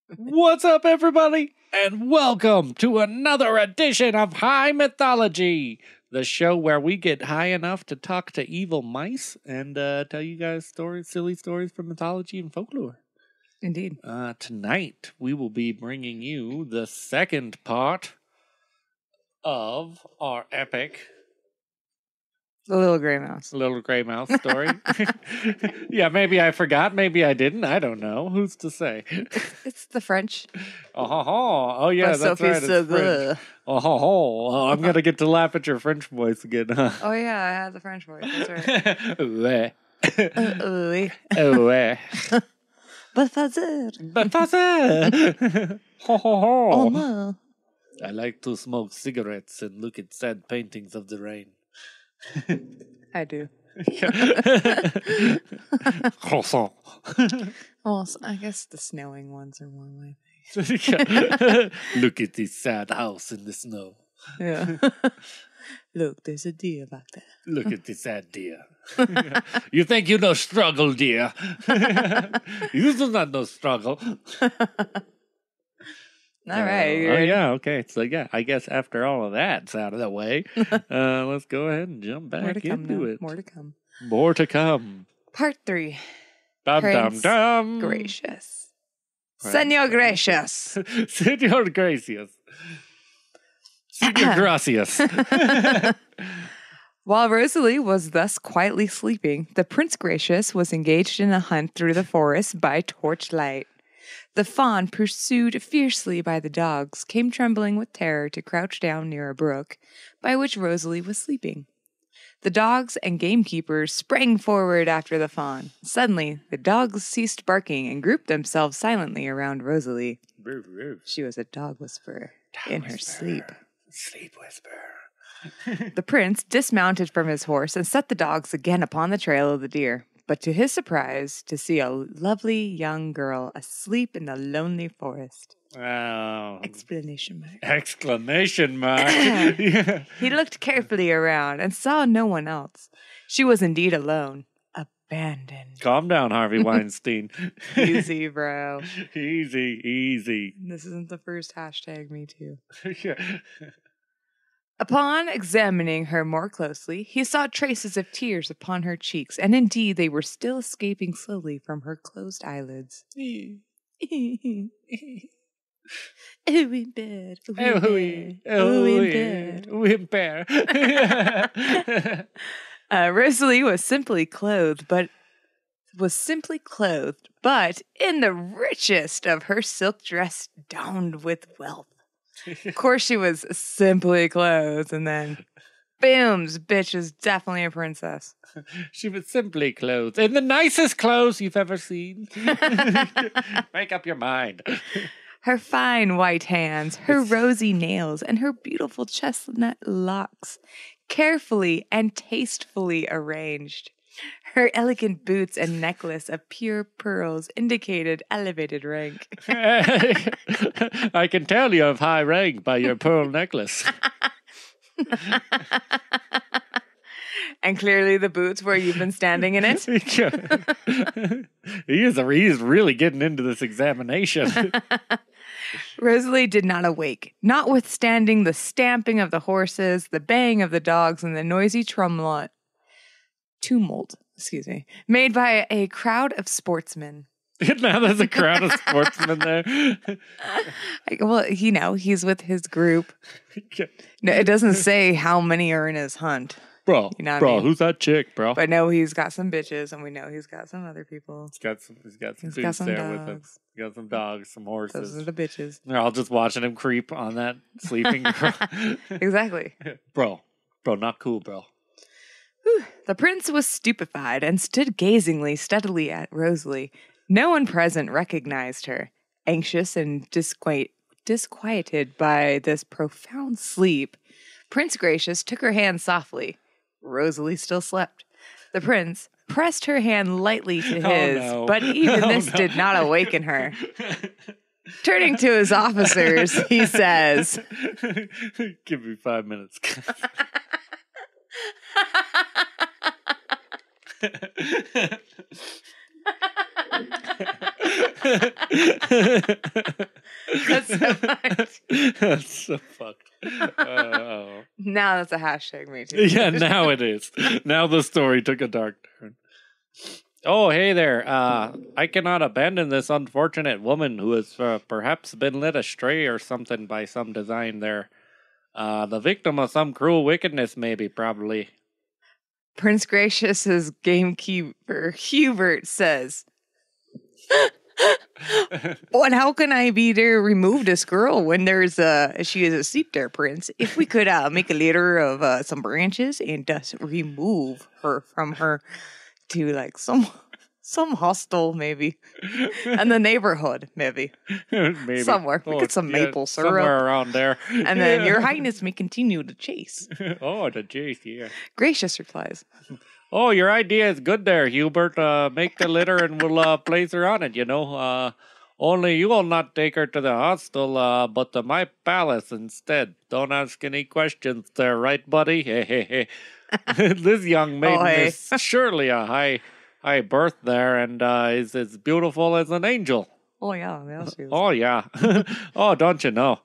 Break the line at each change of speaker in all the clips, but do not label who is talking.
What's up, everybody? And welcome to another edition of High Mythology, the show where we get high enough to talk to evil mice and tell you guys stories, silly stories from mythology and folklore.
Indeed.
Tonight, we will be bringing you the second part of our epic
The Little Gray Mouse.
Little Gray Mouse story. Yeah, maybe I forgot. Maybe I didn't. I don't know. Who's to say?
It's the French.
Oh, yeah,
By
that's
Sophie
right. It's French.
Segura.
Oh, I'm going to get to laugh at your French voice again, huh?
Oh, yeah, I had the French voice. That's right.
Ouais.
Oui.
Ouais.
But father.
But father.
Oh, no.
I like to smoke cigarettes and look at sad paintings of the rain.
I do.
Croissant.
Well, I guess the snowing ones are more my
Look at this sad house in the snow.
Yeah. Look, there's a deer back there.
Look at this sad deer. You think you know struggle, dear? You do not know struggle.
All right.
Oh, yeah, okay. So, yeah, I guess after all of that's out of the way, let's go ahead and jump back into it.
More to come.
More to come.
Part 3.
Dum,
Prince
dum, dum.
Gracious.
Right.
Senor Gracious.
Senor Gracious. Senor Gracias.
While Rosalie was thus quietly sleeping, the Prince Gracious was engaged in a hunt through the forest by torchlight. The fawn, pursued fiercely by the dogs, came trembling with terror to crouch down near a brook by which Rosalie was sleeping. The dogs and gamekeepers sprang forward after the fawn. Suddenly, the dogs ceased barking and grouped themselves silently around Rosalie.
Roof, roof.
She was a dog whisperer in her sleep.
Sleep whisper.
The prince dismounted from his horse and set the dogs again upon the trail of the deer. But to his surprise, to see a lovely young girl asleep in the lonely forest.
Oh.
Exclamation mark.
Exclamation mark. Yeah.
He looked carefully around and saw no one else. She was indeed alone, abandoned.
Calm down, Harvey Weinstein.
Easy, bro.
Easy.
This isn't the first hashtag Me Too.
Yeah.
Upon examining her more closely, he saw traces of tears upon her cheeks, and indeed they were still escaping slowly from her closed eyelids. Oh, in bed.
In bed.
Rosalie was simply clothed, but in the richest of her silk dress donned with wealth. Of course, she was simply clothed, and then, booms, bitch is definitely a princess.
She was simply clothed in the nicest clothes you've ever seen. Make up your mind.
Her fine white hands, her rosy nails, and her beautiful chestnut locks, carefully and tastefully arranged. Her elegant boots and necklace of pure pearls indicated elevated rank.
I can tell you of high rank by your pearl necklace.
And clearly the boots where you've been standing in it.
He's really getting into this examination.
Rosalie did not awake, notwithstanding the stamping of the horses, the baying of the dogs, and the noisy tumult, made by a crowd of sportsmen.
Now there's a crowd of sportsmen there.
Well, he's with his group. No, it doesn't say how many are in his hunt.
Bro,
you know what I mean?
Who's that chick, bro?
But no, he's got some bitches, and we know he's got some other people.
He's got some dudes there with him. He's got some dogs, some horses.
Those are the bitches.
They're all just watching him creep on that sleeping girl.
Exactly.
Bro, not cool, bro.
Whew. The prince was stupefied and stood gazingly steadily at Rosalie. No one present recognized her. Anxious and disquieted by this profound sleep, Prince Gracious took her hand softly. Rosalie still slept. The prince pressed her hand lightly to his, but even this did not awaken her. Turning to his officers, he says,
"Give me 5 minutes."
That's so much.
That's so fucked.
Now that's a hashtag me too.
Yeah, now it is. Now the story took a dark turn. Oh, hey there. I cannot abandon this unfortunate woman who has perhaps been led astray or something by some design there. The victim of some cruel wickedness, maybe, probably.
Prince Gracious's gamekeeper, Hubert, says, "But how can I be there remove this girl when she is asleep there, Prince? If we could make a litter of some branches and just remove her from her to like some hostel, maybe, in the neighborhood, maybe somewhere. We get some maple syrup
somewhere around there,
and then Your Highness may continue the chase."
Oh, the chase, yeah.
Gracious replies,
"Oh, your idea is good there, Hubert. Make the litter and we'll place her on it, Only you will not take her to the hostel, but to my palace instead. Don't ask any questions there, right, buddy? Hey. This young maiden is surely a high birth there and is as beautiful as an angel."
"Oh, yeah. She is."
"Oh, yeah. Oh, don't you know?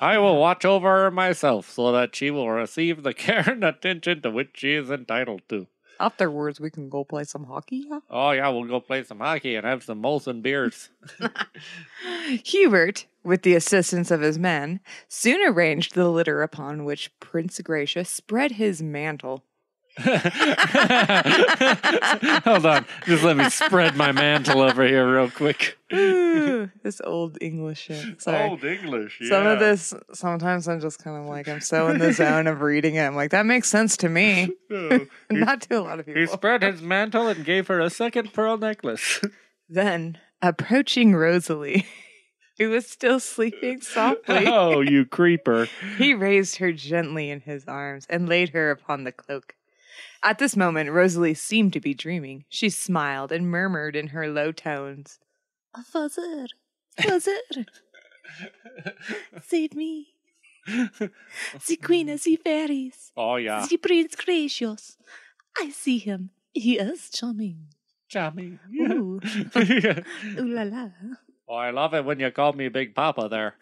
I will watch over her myself so that she will receive the care and attention to which she is entitled to.
Afterwards, we can go play some hockey, yeah?"
Oh, yeah, we'll go play some hockey and have some Molson beers."
Hubert, with the assistance of his men, soon arranged the litter upon which Prince Gracious spread his mantle.
Hold on. Just let me spread my mantle over here real quick.
Ooh, this old English shit. Sorry.
Old English, yeah.
Some of this, sometimes I'm just kind of like, I'm so in the zone of reading it. I'm like, that makes sense to me. Not to a lot of people.
He spread his mantle and gave her a second pearl necklace.
Then, approaching Rosalie, who was still sleeping softly.
Oh, you creeper.
He raised her gently in his arms and laid her upon the cloak. At this moment, Rosalie seemed to be dreaming. She smiled and murmured in her low tones, Father, save me. The Queen of the Fairies.
Oh, yeah.
The Prince Gracious. I see him. He is charming.
Charming.
Ooh.
Yeah.
Ooh la la.
Oh, I love it when you call me Big Papa there.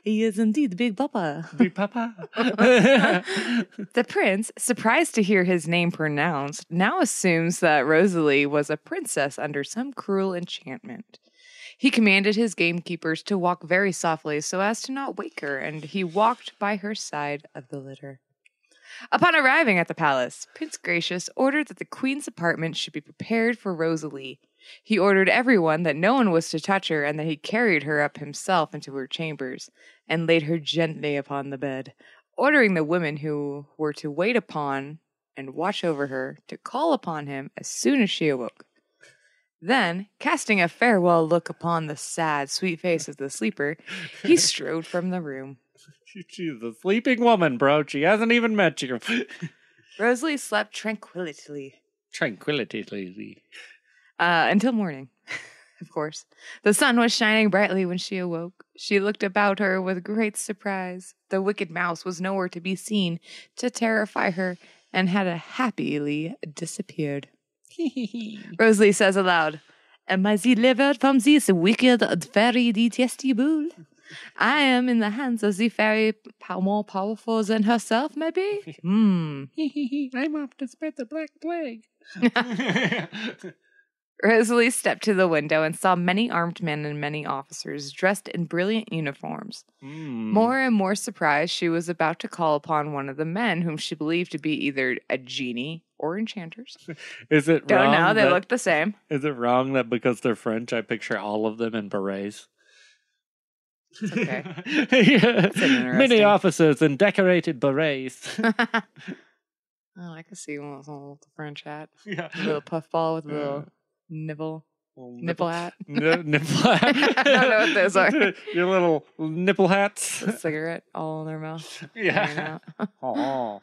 He is indeed Big Papa.
Big Papa.
The prince, surprised to hear his name pronounced, now assumes that Rosalie was a princess under some cruel enchantment. He commanded his gamekeepers to walk very softly so as to not wake her, and he walked by her side of the litter. Upon arriving at the palace, Prince Gracious ordered that the queen's apartment should be prepared for Rosalie. He ordered everyone that no one was to touch her, and that he carried her up himself into her chambers, and laid her gently upon the bed, ordering the women who were to wait upon and watch over her to call upon him as soon as she awoke. Then, casting a farewell look upon the sad, sweet face of the sleeper, he strode from the room.
She's a sleeping woman, bro. She hasn't even met you.
Rosalie slept tranquilly. Until morning, of course. The sun was shining brightly when she awoke. She looked about her with great surprise. The wicked mouse was nowhere to be seen to terrify her, and had happily disappeared. Rosalie says aloud, Am I delivered from this wicked fairy detestable? I am in the hands of the fairy more powerful than herself, maybe? I'm
off to spread the Black Plague.
Rosalie stepped to the window and saw many armed men and many officers dressed in brilliant uniforms. More and more surprised, she was about to call upon one of the men whom she believed to be either a genie or enchanters.
Is it
Don't
wrong?
know, they look the same.
Is it wrong that because they're French, I picture all of them in berets?
It's okay.
Yeah. Many officers in decorated berets.
Oh, I can see one with the French hat.
Yeah.
A little puffball with a little nipple hat.
Nipple hat.
I don't know what those are.
Your little nipple hats.
A cigarette all in their mouth.
Yeah. Oh.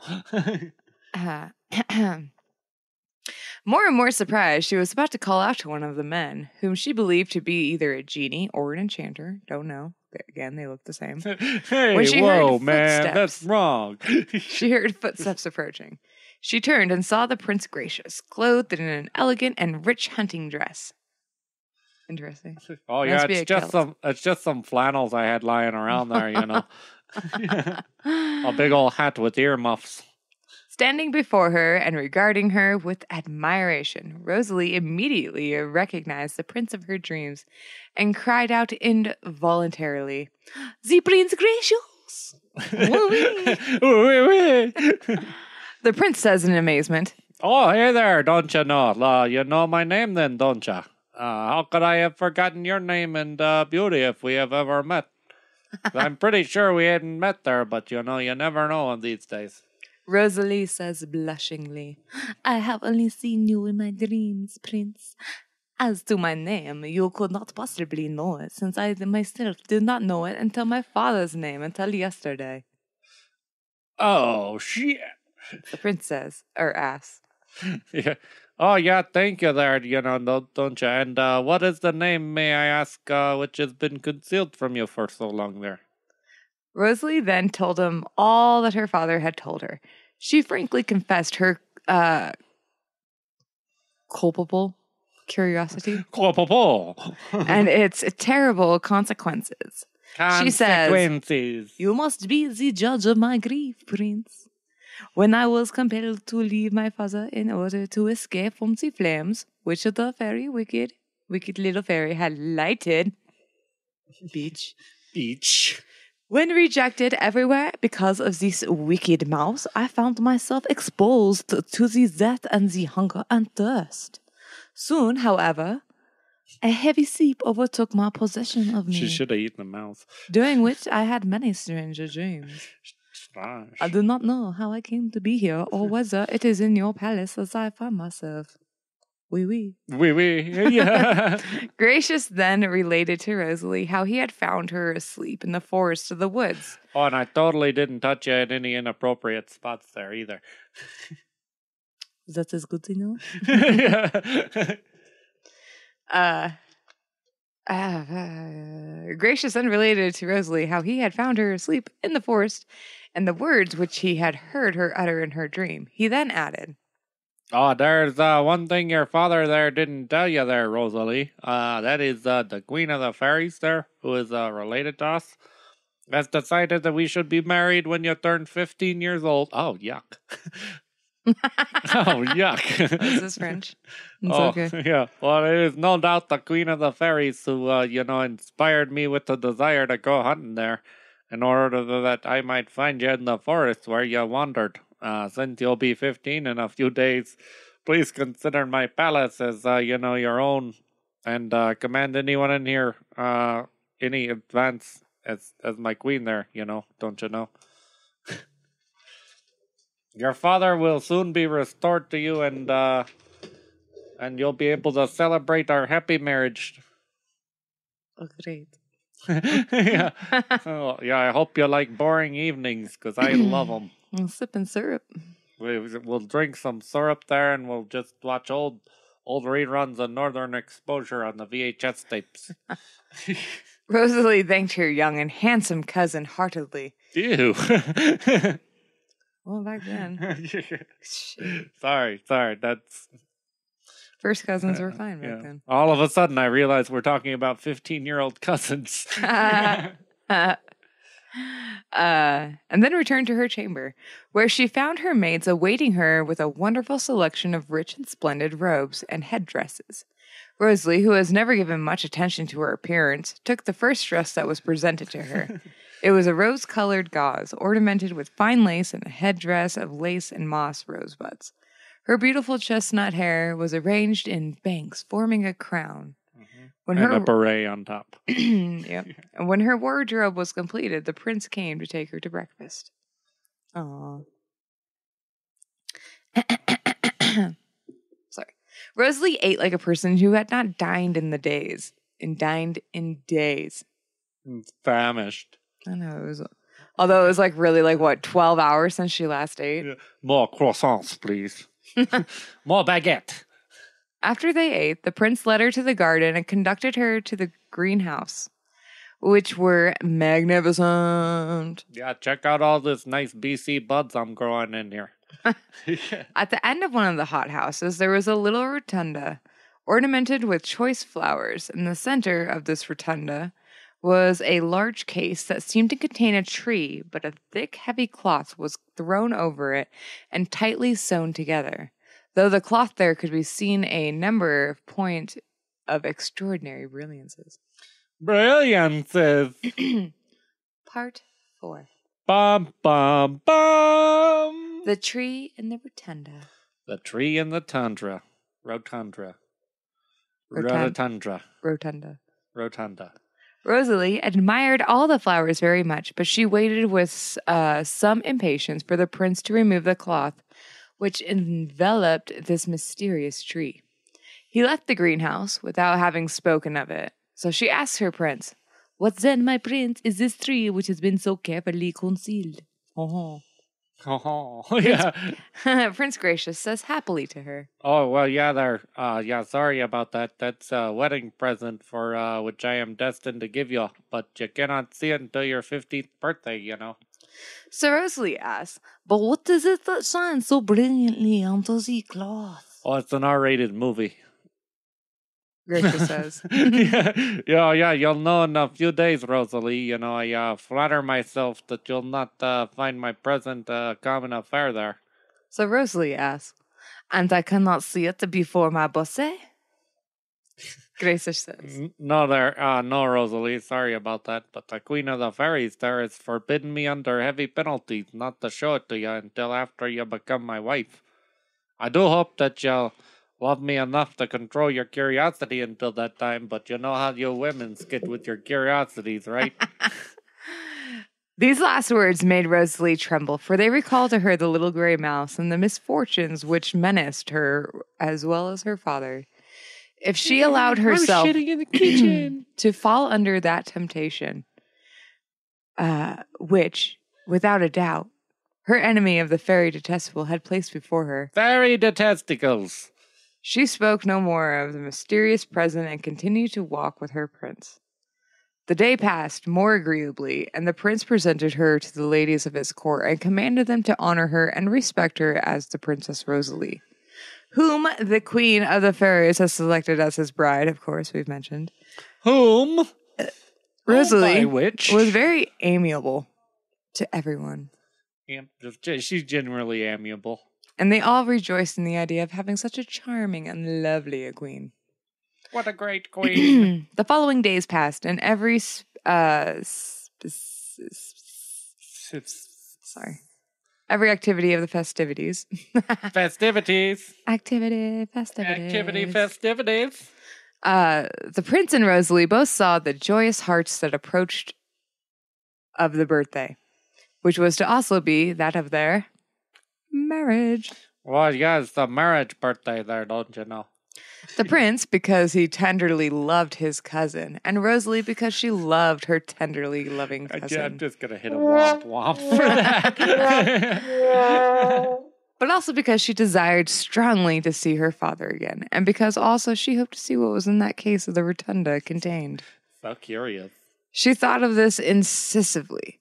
More and more surprised, she was about to call out to one of the men, whom she believed to be either a genie or an enchanter. Don't know. Again, they look the same.
Hey, whoa, man, that's wrong.
She heard footsteps approaching. She turned and saw the Prince Gracious, clothed in an elegant and rich hunting dress. Interesting.
Oh yeah, it's just some flannels I had lying around there, you know. A big old hat with earmuffs.
Standing before her and regarding her with admiration, Rosalie immediately recognized the prince of her dreams and cried out involuntarily, "The Prince Gracious!" The prince says in amazement,
"Oh, hey there, don't you know? You know my name then, don't you? How could I have forgotten your name and beauty if we have ever met? I'm pretty sure we hadn't met there, but you know, you never know in these days."
Rosalie says blushingly, "I have only seen you in my dreams, Prince. As to my name, you could not possibly know it, since I myself did not know it until my father's name until yesterday."
Oh, shit.
The prince says, or asks.
Yeah. Oh, yeah, thank you there, you know, don't you? And what is the name, may I ask, which has been concealed from you for so long there?
Rosalie then told him all that her father had told her. She frankly confessed her culpable curiosity and its terrible consequences. She says, "You must be the judge of my grief, Prince. When I was compelled to leave my father in order to escape from the flames, which the very wicked little fairy had lighted, beach. When rejected everywhere because of this wicked mouse, I found myself exposed to the death and the hunger and thirst. Soon, however, a heavy sleep overtook my possession of me.
She should have eaten the mouse.
During which I had many strange dreams. I do not know how I came to be here, or whether it is in your palace as I find myself. Oui.
Yeah.
Gracious then related to Rosalie how he had found her asleep in the forest of the woods.
Oh, and I totally didn't touch you at any inappropriate spots there either.
That is good to know. Gracious then related to Rosalie how he had found her asleep in the forest and the words which he had heard her utter in her dream. He then added,
"Oh, there's one thing your father there didn't tell you there, Rosalie. That is the Queen of the Fairies there, who is related to us, has decided that we should be married when you turn 15 years old." Oh, yuck. Oh, yuck.
Is this French? It's okay.
Yeah. Well, it is no doubt the Queen of the Fairies who, inspired me with the desire to go hunting there in order that I might find you in the forest where you wandered. Since you'll be 15 in a few days, please consider my palace as, your own, and command anyone in here, any advance as my queen there, don't you know? Your father will soon be restored to you, and you'll be able to celebrate our happy marriage.
Oh, great.
Yeah. Oh, yeah, I hope you like boring evenings, because I love them.
I'm sipping syrup.
We'll drink some syrup there, and we'll just watch old reruns of Northern Exposure on the VHS tapes.
Rosalie thanked her young and handsome cousin heartily.
Ew.
Well, back then.
Sorry. That's...
First cousins were fine back then.
All of a sudden, I realized we're talking about 15-year-old cousins.
And then returned to her chamber, where she found her maids awaiting her with a wonderful selection of rich and splendid robes and headdresses. Rosalie, who has never given much attention to her appearance, took the first dress that was presented to her. It was a rose-colored gauze, ornamented with fine lace and a headdress of lace and moss rosebuds. Her beautiful chestnut hair was arranged in banks, forming a crown.
And a beret on top.
Yep. And when her wardrobe was completed, the prince came to take her to breakfast. Aww. Sorry. Rosalie ate like a person who had not dined in days.
Famished.
I know. Although it was really 12 hours since she last ate.
Yeah. More croissants, please. More baguette.
After they ate, the prince led her to the garden and conducted her to the greenhouse, which were magnificent.
Yeah, check out all this nice BC buds I'm growing in here.
At the end of one of the hothouses, there was a little rotunda ornamented with choice flowers. In the center of this rotunda was a large case that seemed to contain a tree, but a thick, heavy cloth was thrown over it and tightly sewn together. Though the cloth there could be seen a number of points of extraordinary brilliances.
Brilliances.
Part 4.
Bum, bum, bum.
The tree in the rotunda.
The tree in the tundra. Rotunda.
Rotunda.
Rotunda.
Rosalie admired all the flowers very much, but she waited with some impatience for the prince to remove the cloth which enveloped this mysterious tree. He left the greenhouse without having spoken of it. So she asked her prince, "What then, my prince, is this tree which has been so carefully concealed?" Oh,
yeah.
Prince Gracious says happily to her,
Oh, well, yeah, sorry about that. That's a wedding present for, which I am destined to give you, but you cannot see it until your 15th birthday, you know.
So Rosalie asks, "But what is it that shines so brilliantly onto the cloth?"
Oh, it's an R-rated movie.
Gracious says.
Yeah, you'll know in a few days, Rosalie. You know, I flatter myself that you'll not find my present a common affair there.
So Rosalie asks, "And I cannot see it before my birthday?" Gracious says,
No, Rosalie, sorry about that, but the Queen of the Fairies there has forbidden me under heavy penalties not to show it to you until after you become my wife. I do hope that you'll love me enough to control your curiosity until that time, but you know how you women get with your curiosities, right?
These last words made Rosalie tremble, for they recalled to her the little gray mouse and the misfortunes which menaced her as well as her father. If she allowed herself
shitting in the kitchen
to fall under that temptation, which, without a doubt, her enemy of the fairy detestable had placed before her,
Fairy detesticles.
She spoke no more of the mysterious present and continued to walk with her prince. The day passed more agreeably, and the prince presented her to the ladies of his court and commanded them to honor her and respect her as the Princess Rosalie, whom the Queen of the Fairies has selected as his bride, of course, we've mentioned.
Whom?
Rosalie
which?
was very amiable to everyone.
She's generally amiable.
And they all rejoiced in the idea of having such a charming and lovely a queen.
What a great queen.
The following days passed, and every activity of the festivities.
Festivities.
Festivities. The prince and Rosalie both saw the joyous hearts that approached of the birthday, which was to also be that of their marriage.
Well, yeah, it's the marriage birthday there, don't you know?
The prince, because he tenderly loved his cousin, and Rosalie, because she loved her tenderly loving cousin.
I'm just going to hit a womp womp for that.
But also because she desired strongly to see her father again, and because also she hoped to see what was in that case of the rotunda contained.
So curious.
She thought of this incisively.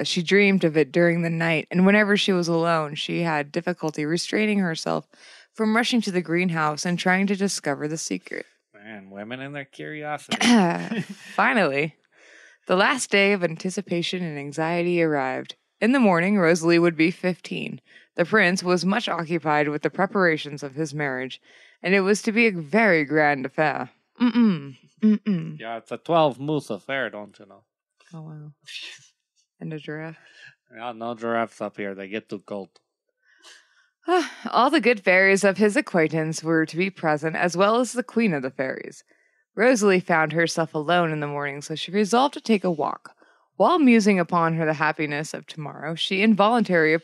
She dreamed of it during the night, and whenever she was alone, she had difficulty restraining herself from rushing to the greenhouse and trying to discover the secret.
Man, women and their curiosity.
Finally, the last day of anticipation and anxiety arrived. In the morning, Rosalie would be 15. The prince was much occupied with the preparations of his marriage, and it was to be a very grand affair.
Yeah, it's a 12 moose affair, don't you know?
Oh, wow. And a giraffe.
Yeah, no giraffes up here. They get too cold.
All the good fairies of his acquaintance were to be present, as well as the queen of the fairies. Rosalie found herself alone in the morning, so she resolved to take a walk. While musing upon the happiness of tomorrow, she involuntarily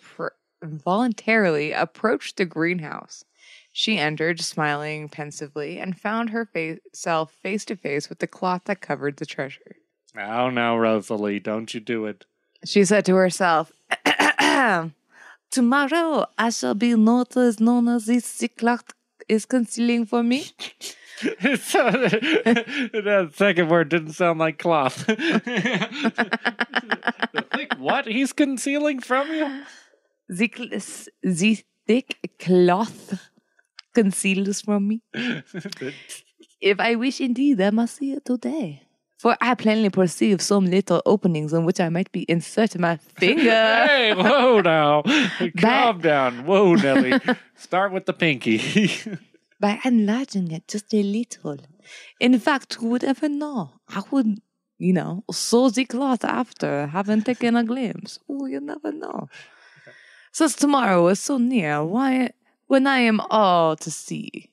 approached the greenhouse. She entered, smiling pensively, and found herself face to face with the cloth that covered the treasure.
Oh, no, Rosalie, don't you do it.
She said to herself, "Tomorrow I shall be not as known as this cloth is concealing for me."
That second word didn't sound like cloth. Like, what? He's concealing from you?
The thick cloth conceals from me. If I wish indeed, I must see it today. For I plainly perceive some little openings in which I might be insert my finger.
Hey, whoa now. Calm down. Whoa, Nelly. Start with the pinky.
By enlarging it just a little. In fact, who would ever know? I would, sew the cloth after having taken a glimpse. Oh, you never know. Since tomorrow is so near, when I am all to see.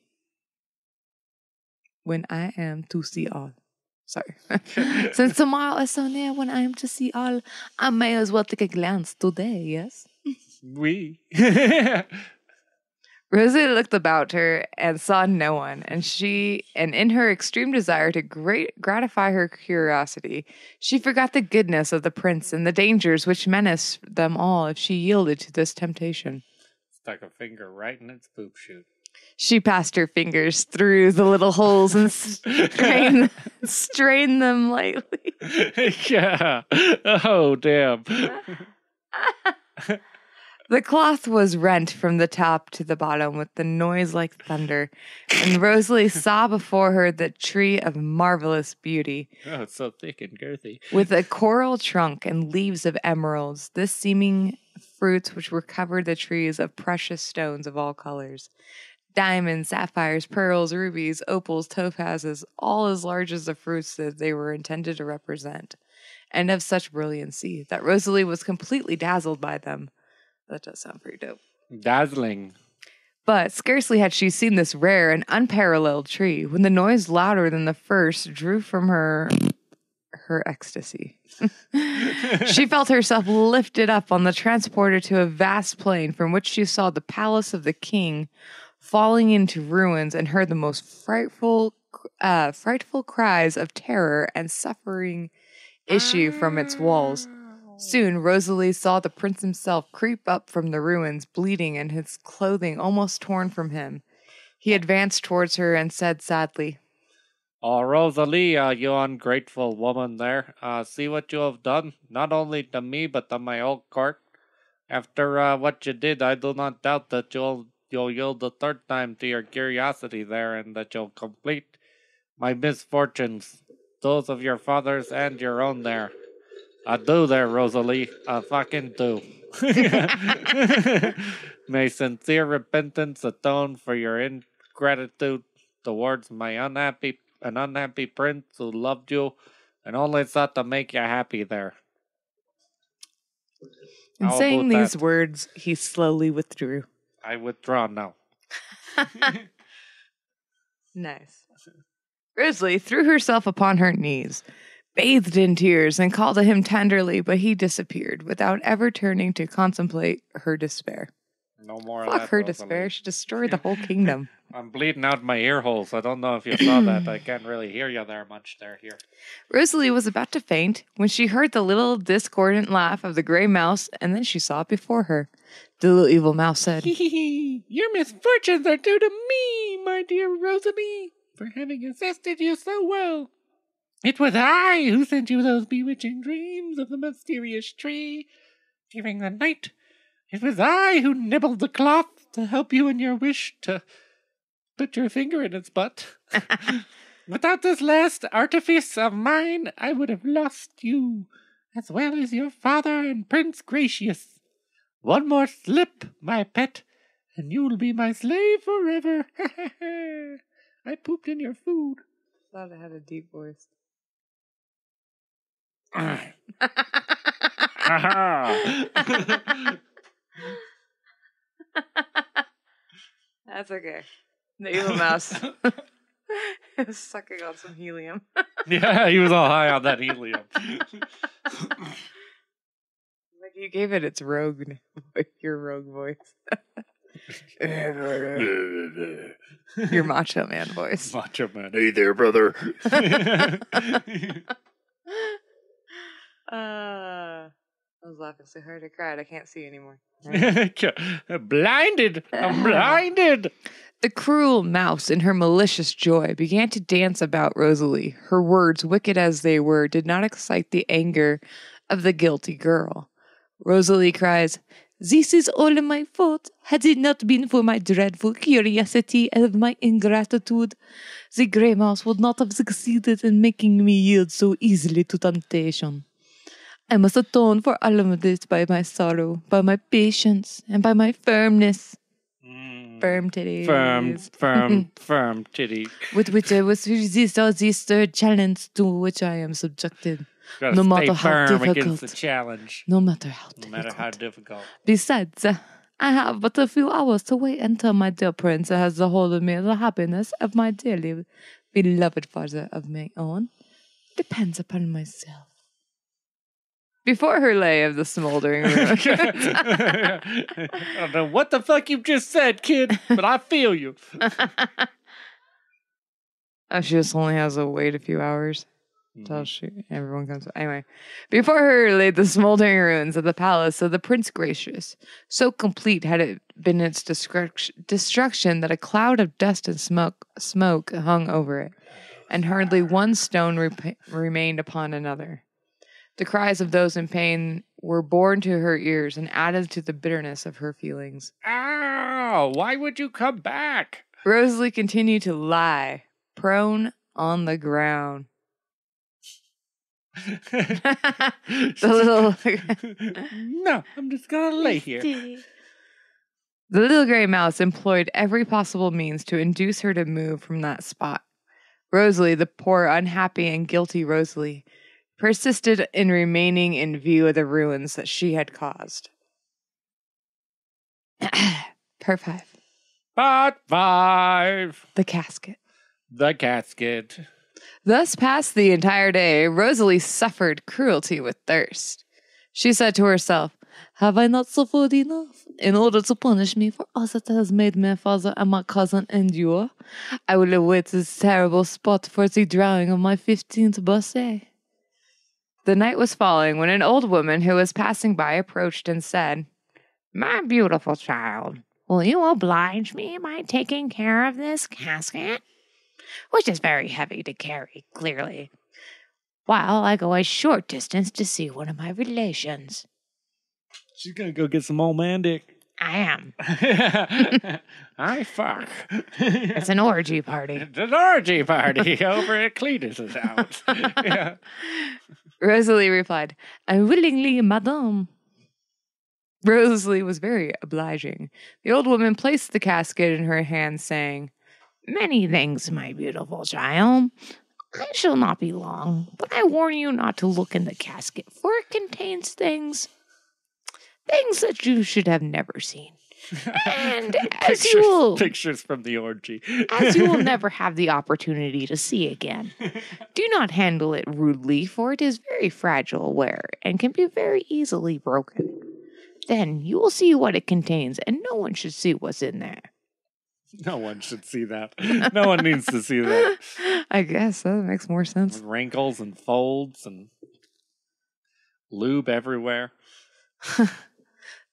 When I am to see all. Sorry. Since tomorrow is so near when I am to see all, I may as well take a glance today, yes?
Oui.
Rosie looked about her and saw no one, and in her extreme desire to gratify her curiosity, she forgot the goodness of the prince and the dangers which menaced them all if she yielded to this temptation.
Stuck a finger right in its poop chute.
She passed her fingers through the little holes and strained them lightly.
Yeah. Oh, damn.
The cloth was rent from the top to the bottom with the noise like thunder, and Rosalie saw before her the tree of marvelous beauty.
Oh, it's so thick and girthy.
With a coral trunk and leaves of emeralds, this seeming fruits which were covered the trees of precious stones of all colors. Diamonds, sapphires, pearls, rubies, opals, topazes, all as large as the fruits that they were intended to represent, and of such brilliancy that Rosalie was completely dazzled by them. That does sound pretty dope.
Dazzling.
But scarcely had she seen this rare and unparalleled tree when the noise louder than the first drew from her ecstasy. She felt herself lifted up on the transporter to a vast plain from which she saw the palace of the king falling into ruins and heard the most frightful cries of terror and suffering issue from its walls. Soon, Rosalie saw the prince himself creep up from the ruins, bleeding and his clothing almost torn from him. He advanced towards her and said sadly,
"Oh, Rosalie, you ungrateful woman there. See what you have done, not only to me, but to my whole court. After what you did, I do not doubt that you'll yield the third time to your curiosity there, and that you'll complete my misfortunes, those of your fathers and your own there. I do there, Rosalie. I fucking do. May sincere repentance atone for your ingratitude towards my unhappy prince who loved you and only sought to make you happy there."
In saying these words, he slowly withdrew.
I withdraw now.
Nice. Rosalie threw herself upon her knees, bathed in tears, and called to him tenderly, but he disappeared without ever turning to contemplate her despair.
No more
Fuck
of that,
her
Rosalie.
despair. She destroyed the whole kingdom.
I'm bleeding out my ear holes. I don't know if you saw that. I can't really hear you there much here.
Rosalie was about to faint when she heard the little discordant laugh of the gray mouse, and then she saw it before her. The little evil mouse said,
"Your misfortunes are due to me, my dear Rosalie, for having assisted you so well. It was I who sent you those bewitching dreams of the mysterious tree during the night. It was I who nibbled the cloth to help you in your wish to put your finger in its butt. Without this last artifice of mine, I would have lost you, as well as your father and Prince Gracious. One more slip, my pet, and you'll be my slave forever. I pooped in your food."
Thought it had a deep voice. That's okay. The evil mouse is sucking on some helium.
Yeah, he was all high on that helium.
Like you gave it its rogue, your rogue voice. Your Macho Man voice.
Macho Man. Hey there, brother.
I was laughing so hard I cried. I can't see anymore.
Blinded. I'm blinded.
The cruel mouse, in her malicious joy, began to dance about Rosalie. Her words, wicked as they were, did not excite the anger of the guilty girl. Rosalie cries, This is all my fault. Had it not been for my dreadful curiosity and my ingratitude, the grey mouse would not have succeeded in making me yield so easily to temptation. I must atone for all of this by my sorrow, by my patience, and by my firmness. Firm titties.
Firm titty.
With which I was resist all these third challenge to which I am subjected.
Gotta
No
stay
matter how
firm
difficult.
against the challenge.
No matter how
No
difficult.
matter how difficult.
Besides, I have but a few hours to wait until my dear prince has the hold of me. The happiness of my dearly beloved father of my own depends upon myself. Before her lay of the smoldering room.
I don't know what the fuck you just said, kid, but I feel you.
Oh, she just only has to wait a few hours until everyone comes. Anyway, before her laid the smoldering ruins of the palace of the Prince Gracious. So complete had it been its destruction that a cloud of dust and smoke hung over it, and hardly one stone remained upon another. The cries of those in pain were borne to her ears and added to the bitterness of her feelings.
Ow! Why would you come back?
Rosalie continued to lie, prone on the ground.
No, I'm just gonna lay here.
The little gray mouse employed every possible means to induce her to move from that spot. Rosalie, the poor, unhappy, and guilty Rosalie, persisted in remaining in view of the ruins that she had caused. Part 5.
Part 5.
The casket.
The casket.
Thus passed the entire day. Rosalie suffered cruelty with thirst. She said to herself, "Have I not suffered enough? In order to punish me for all that has made my father and my cousin endure, I will await this terrible spot for the drawing of my 15th birthday." The night was falling when an old woman who was passing by approached and said, "My beautiful child, will you oblige me by taking care of this casket, which is very heavy to carry, clearly, while I go a short distance to see one of my relations?"
She's gonna go get some old man dick.
I am.
I fuck.
It's an orgy party.
It's an orgy party over at Cletus's house. Yeah.
Rosalie replied, "Willingly, madame." Rosalie was very obliging. The old woman placed the casket in her hand, saying, "Many thanks, my beautiful child. I shall not be long, but I warn you not to look in the casket, for it contains things that you should have never seen. And
pictures from the orgy.
As you will never have the opportunity to see again. Do not handle it rudely, for it is very fragile ware and can be very easily broken. Then you will see what it contains, and no one should see what's in there."
No one should see that. No one needs to see that.
I guess that makes more sense.
Wrinkles and folds and lube everywhere.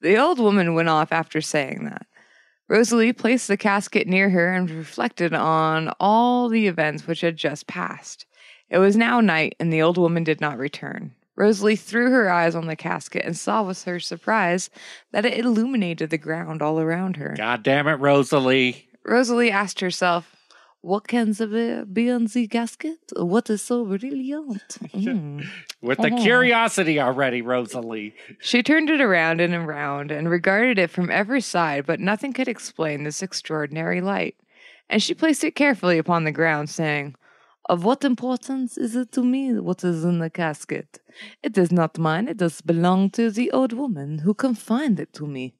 The old woman went off after saying that. Rosalie placed the casket near her and reflected on all the events which had just passed. It was now night, and the old woman did not return. Rosalie threw her eyes on the casket and saw with her surprise that it illuminated the ground all around her.
God damn it, Rosalie.
Rosalie asked herself, "What can be in the casket? What is so brilliant?"
With the curiosity already, Rosalie.
She turned it around and around and regarded it from every side, but nothing could explain this extraordinary light. And she placed it carefully upon the ground, saying, "Of what importance is it to me what is in the casket? It is not mine. It does belong to the old woman who confined it to me.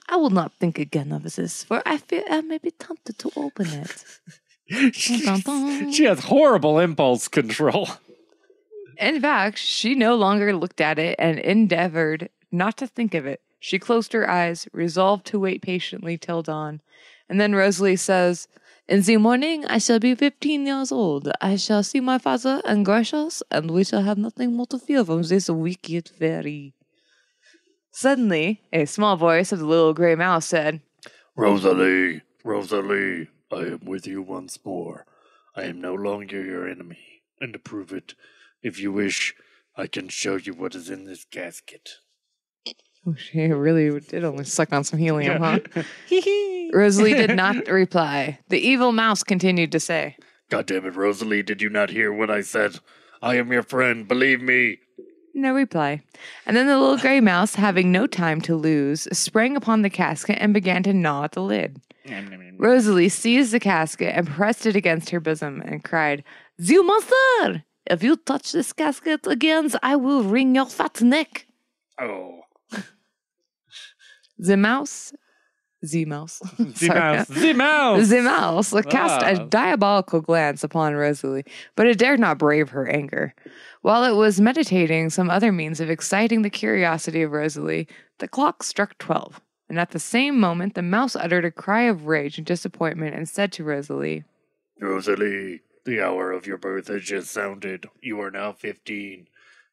I will not think again of this, for I fear I may be tempted to open it."
She has horrible impulse control.
In fact, she no longer looked at it and endeavored not to think of it. She closed her eyes, resolved to wait patiently till dawn. And then Rosalie says, "In the morning I shall be 15 years old. I shall see my father and Gracious, and we shall have nothing more to fear from this wicked fairy." Suddenly, a small voice of the little gray mouse said,
"Rosalie, Rosalie, I am with you once more. I am no longer your enemy, and to prove it, if you wish, I can show you what is in this casket."
Oh, she really did only suck on some helium, huh? Rosalie did not reply. The evil mouse continued to say,
God damn it, Rosalie, did you not hear what I said? I am your friend, believe me.
no reply. And then the little gray mouse, having no time to lose, sprang upon the casket and began to gnaw at the lid. Rosalie seized the casket and pressed it against her bosom and cried, "You monster! If you touch this casket again, I will wring your fat neck."
Oh.
The mouse cast a diabolical glance upon Rosalie, but it dared not brave her anger. While it was meditating some other means of exciting the curiosity of Rosalie, the clock struck 12, and at the same moment the mouse uttered a cry of rage and disappointment and said to Rosalie,
Rosalie, the hour of your birth has just sounded. You are now 15.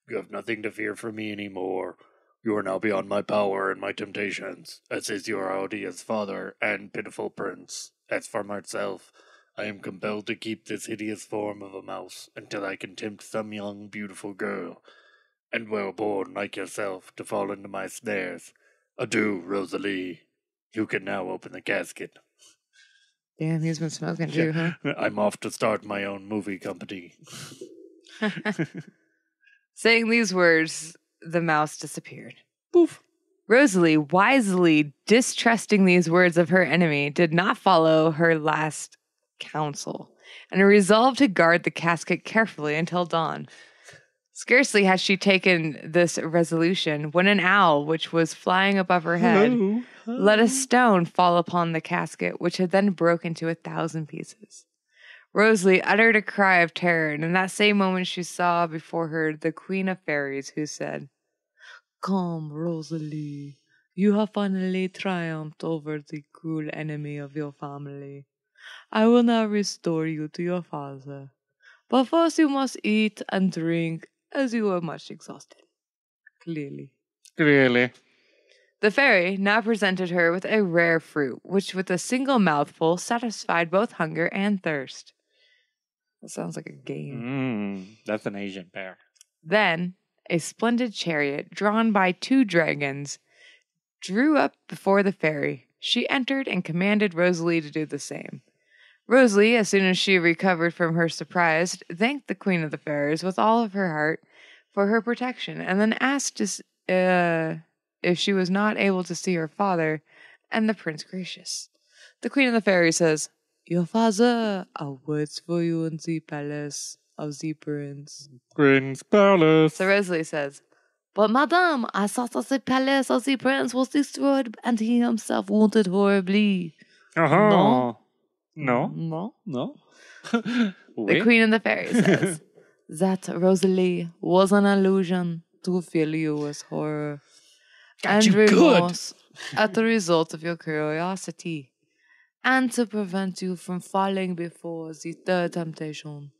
You have nothing to fear from me anymore. You are now beyond my power and my temptations, as is your odious father and pitiful prince. As for myself, I am compelled to keep this hideous form of a mouse until I can tempt some young, beautiful girl, and well-born like yourself, to fall into my snares. Adieu, Rosalie. You can now open the casket.
"Damn, he's been smoking too, huh?"
I'm off to start my own movie company.
Saying these words, the mouse disappeared.
Poof.
Rosalie, wisely distrusting these words of her enemy, did not follow her last counsel, and resolved to guard the casket carefully until dawn. Scarcely had she taken this resolution when an owl, which was flying above her head, let a stone fall upon the casket, which had then broken into 1,000 pieces. Rosalie uttered a cry of terror, and in that same moment she saw before her the Queen of Fairies, who said, "Come, Rosalie, you have finally triumphed over the cruel enemy of your family. I will now restore you to your father, but first you must eat and drink, as you are much exhausted." Clearly. The fairy now presented her with a rare fruit, which with a single mouthful satisfied both hunger and thirst. That sounds like a game.
That's an Asian pear.
Then a splendid chariot, drawn by 2 dragons, drew up before the fairy. She entered and commanded Rosalie to do the same. Rosalie, as soon as she recovered from her surprise, thanked the Queen of the Fairies with all of her heart for her protection, and then asked if she was not able to see her father, and the prince gracious. The Queen of the Fairies says, "Your father awaits for you in the palace of the prince."
Prince Palace.
So Rosalie says, "But madame, I thought that the palace of the prince was destroyed and he himself wounded horribly."
No.
No.
Oui.
The Queen of the Fairies says, "That, Rosalie, was an illusion to fill you with horror and remorse at the result of your curiosity, and to prevent you from falling before the 3rd temptation.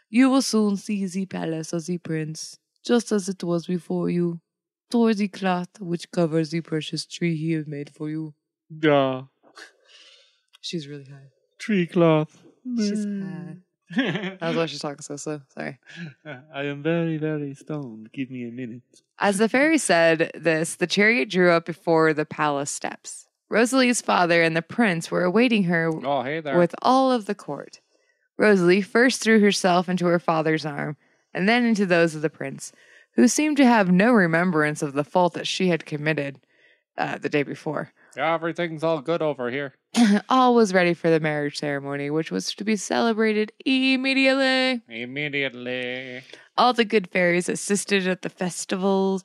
You will soon see the palace of the prince, just as it was before you, toward the cloth which covers the precious tree he has made for you."
Yeah.
She's really high.
Tree cloth.
She's high. That's why she's talking so slow. Sorry.
I am very, very stoned. Give me a minute.
As the fairy said this, the chariot drew up before the palace steps. Rosalie's father and the prince were awaiting her
Oh, hey there.
with all of the court. Rosalie first threw herself into her father's arm, and then into those of the prince, who seemed to have no remembrance of the fault that she had committed the day before.
Yeah, everything's all good over here.
All was ready for the marriage ceremony, which was to be celebrated immediately. All the good fairies assisted at the festivals,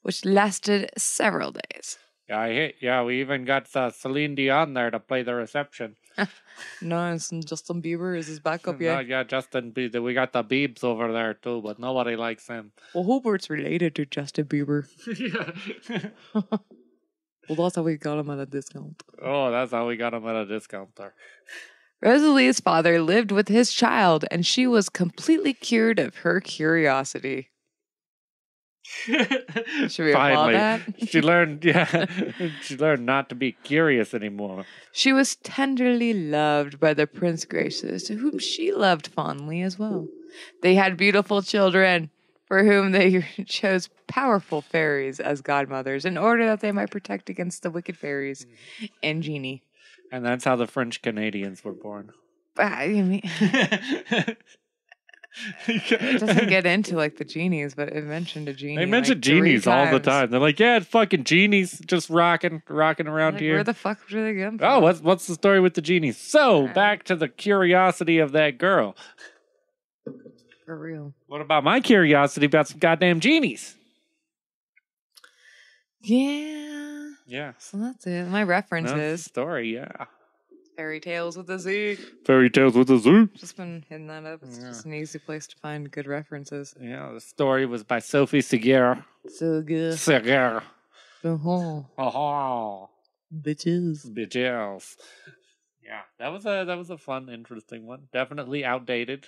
which lasted several days.
Yeah, we even got Celine Dion there to play the reception.
Nice, and Justin Bieber is his backup, yeah.
Yeah, Justin Bieber. We got the Biebs over there too, but nobody likes him.
Well, Hubert's related to Justin Bieber.
Yeah.
Well, that's how we got him at a discount.
Oh, that's how we got him at a discount there.
Rosalie's father lived with his child, and she was completely cured of her curiosity. Should we applaud that?
She learned not to be curious anymore.
She was tenderly loved by the Prince Gracious, whom she loved fondly as well. They had beautiful children, for whom they chose powerful fairies as godmothers in order that they might protect against the wicked fairies and genie.
And that's how the French Canadians were born.
I mean, it doesn't get into like the genies, but it mentioned a genie.
They mention
like,
genies
3
all the
times.
time. They're like, yeah, it's fucking genies just rocking around
Like,
here.
where the fuck do they come from?
Oh, what's the story with the genies? So, back to the curiosity of that girl.
For real.
What about my curiosity about some goddamn genies?
Yeah.
Yeah.
So that's it. My
That's the
references.
story, yeah.
Fairy tales with a Z.
Fairy tales with a zoo.
Just been hitting that up. It's
Yeah.
just an easy place to find good references.
Yeah, the story was by Sophie Segura.
So good.
Segura.
Uh-huh.
Oh,
Bitches.
bitches. Yeah, that was a fun, interesting one. Definitely outdated.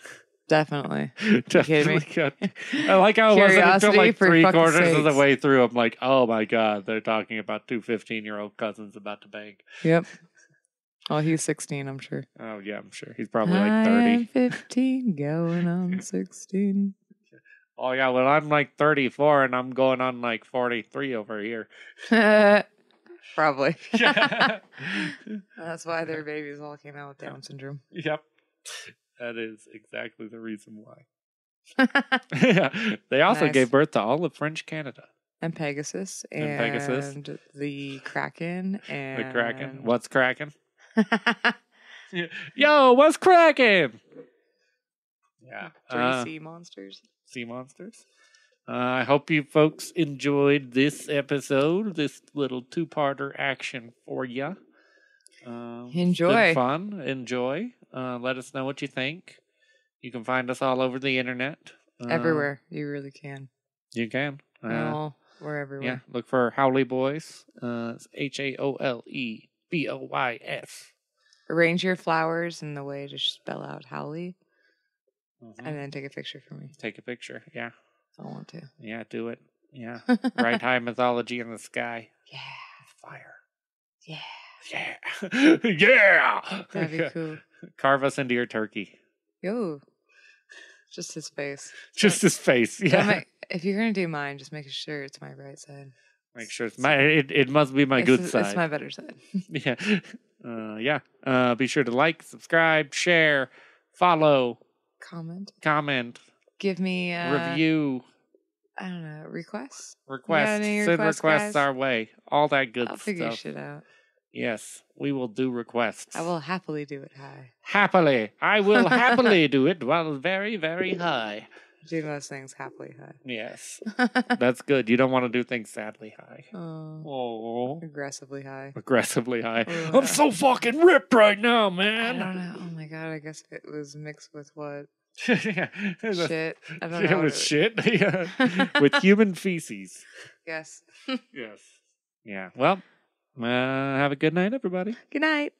Definitely.
Definitely cut. I like how it wasn't until
Curiosity
like
for
3
fucking
quarters of the
sakes.
way through. I'm like, oh my god, they're talking about 2 15-year-old cousins about to bang.
Yep. Oh, he's 16, I'm sure.
Oh yeah, I'm sure he's probably like
I
30.
am 15, going on 16.
Oh yeah, well I'm like 34 and I'm going on like 43 over here.
Probably.
Yeah.
That's why their babies all came out with Down syndrome.
Yep. That is exactly the reason why. Yeah. They also
Nice.
gave birth to all of French Canada.
And Pegasus.
And Pegasus.
And the Kraken. And
The Kraken. What's cracking? Yo, what's cracking? Yeah.
3 sea monsters.
Sea monsters. I hope you folks enjoyed this episode, this little 2-parter action for you.
Enjoy.
Fun. Enjoy. Let us know what you think. You can find us all over the internet.
Everywhere. You really can.
You can.
No, we're everywhere.
Yeah, look for Howley Boys. It's HAOLEBOYS.
Arrange your flowers in the way to spell out Howley.
Mhm.
And then take a picture for me.
Take a picture. Yeah.
I want to.
Yeah, do it. Yeah. Write high mythology in the sky.
Yeah.
Fire.
Yeah.
Yeah. Yeah.
That'd be cool.
Carve us into your turkey.
Yo. Just his face.
Just his face. Yeah.
If you're going to do mine, just make sure it's my right side.
Make sure it's my. It must be my good side.
It's my better side.
Yeah. Yeah. Be sure to like, subscribe, share, follow,
Comment. Give me
review.
I don't know, requests?
Send requests
guys?
our way. All that good
I'll
stuff.
figure shit out.
Yes, we will do requests.
I will happily do it high.
Happily. I will happily do it while very, very high.
Do most things happily high.
Yes. That's good. You don't want to do things sadly high.
Oh,
Oh.
aggressively high.
Aggressively high.
Oh.
I'm so fucking ripped right now,
I
man.
don't know. Oh my god, I guess it was mixed with what?
Yeah.
Shit. I don't
It
know.
was shit. Yeah. With human feces.
Yes.
Yes. Yeah. Well, have a good night, everybody.
Good night.